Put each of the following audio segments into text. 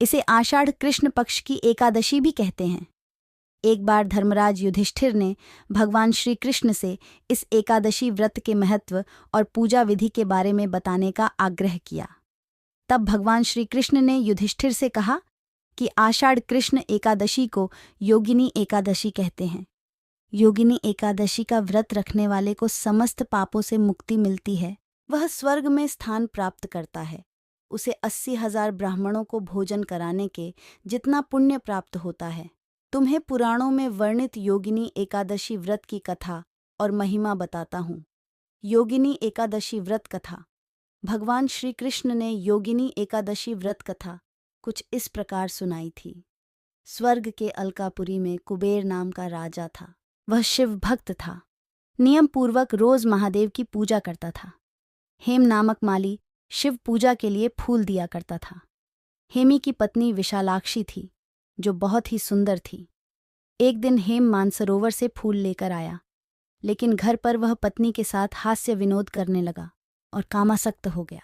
इसे आषाढ़ कृष्ण पक्ष की एकादशी भी कहते हैं। एक बार धर्मराज युधिष्ठिर ने भगवान श्री कृष्ण से इस एकादशी व्रत के महत्व और पूजा विधि के बारे में बताने का आग्रह किया। तब भगवान श्री कृष्ण ने युधिष्ठिर से कहा कि आषाढ़ कृष्ण एकादशी को योगिनी एकादशी कहते हैं। योगिनी एकादशी का व्रत रखने वाले को समस्त पापों से मुक्ति मिलती है। वह स्वर्ग में स्थान प्राप्त करता है। उसे 80,000 ब्राह्मणों को भोजन कराने के जितना पुण्य प्राप्त होता है। तुम्हें पुराणों में वर्णित योगिनी एकादशी व्रत की कथा और महिमा बताता हूँ। योगिनी एकादशी व्रत कथा। भगवान श्री कृष्ण ने योगिनी एकादशी व्रत कथा कुछ इस प्रकार सुनाई थी। स्वर्ग के अलकापुरी में कुबेर नाम का राजा था। वह शिव भक्त था। नियम पूर्वक रोज महादेव की पूजा करता था। हेम नामक माली शिव पूजा के लिए फूल दिया करता था। हेमी की पत्नी विशालाक्षी थी, जो बहुत ही सुंदर थी। एक दिन हेम मानसरोवर से फूल लेकर आया, लेकिन घर पर वह पत्नी के साथ हास्य विनोद करने लगा और कामासक्त हो गया।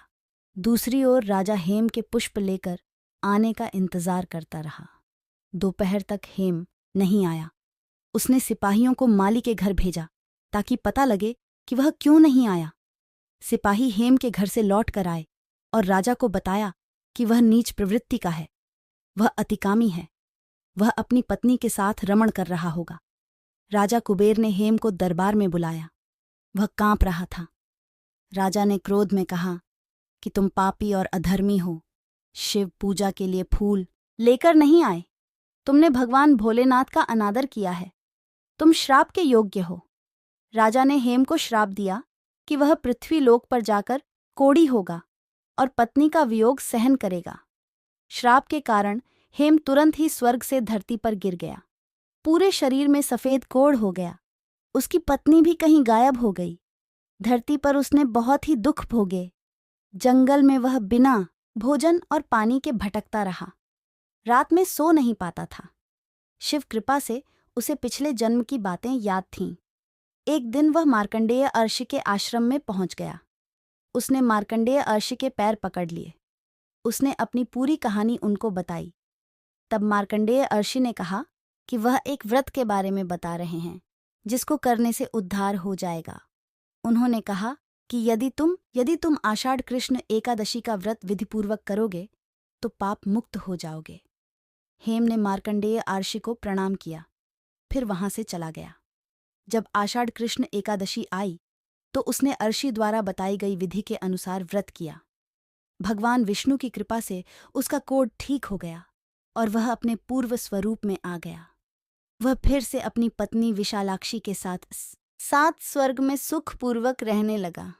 दूसरी ओर राजा हेम के पुष्प लेकर आने का इंतजार करता रहा। दोपहर तक हेम नहीं आया। उसने सिपाहियों को माली के घर भेजा ताकि पता लगे कि वह क्यों नहीं आया। सिपाही हेम के घर से लौट कर आए और राजा को बताया कि वह नीच प्रवृत्ति का है, वह अतिकामी है, वह अपनी पत्नी के साथ रमण कर रहा होगा। राजा कुबेर ने हेम को दरबार में बुलाया। वह कांप रहा था। राजा ने क्रोध में कहा कि तुम पापी और अधर्मी हो। शिव पूजा के लिए फूल लेकर नहीं आए। तुमने भगवान भोलेनाथ का अनादर किया है। तुम श्राप के योग्य हो। राजा ने हेम को श्राप दिया कि वह पृथ्वी लोक पर जाकर कोढ़ी होगा और पत्नी का वियोग सहन करेगा। श्राप के कारण हेम तुरंत ही स्वर्ग से धरती पर गिर गया। पूरे शरीर में सफेद कोढ़ हो गया। उसकी पत्नी भी कहीं गायब हो गई। धरती पर उसने बहुत ही दुख भोगे। जंगल में वह बिना भोजन और पानी के भटकता रहा। रात में सो नहीं पाता था। शिव कृपा से उसे पिछले जन्म की बातें याद थीं। एक दिन वह मार्कंडेय अर्षि के आश्रम में पहुंच गया। उसने मार्कंडेय अर्षि के पैर पकड़ लिए। उसने अपनी पूरी कहानी उनको बताई। तब मार्कंडेय अर्षि ने कहा कि वह एक व्रत के बारे में बता रहे हैं, जिसको करने से उद्धार हो जाएगा। उन्होंने कहा कि यदि तुम आषाढ़ कृष्ण एकादशी का व्रत विधिपूर्वक करोगे तो पाप मुक्त हो जाओगे। हेम ने मार्कंडेय अर्षि को प्रणाम किया, फिर वहां से चला गया। जब आषाढ़ कृष्ण एकादशी आई तो उसने अर्षि द्वारा बताई गई विधि के अनुसार व्रत किया। भगवान विष्णु की कृपा से उसका कोढ़ ठीक हो गया और वह अपने पूर्व स्वरूप में आ गया। वह फिर से अपनी पत्नी विशालाक्षी के साथ स्वर्ग में सुखपूर्वक रहने लगा।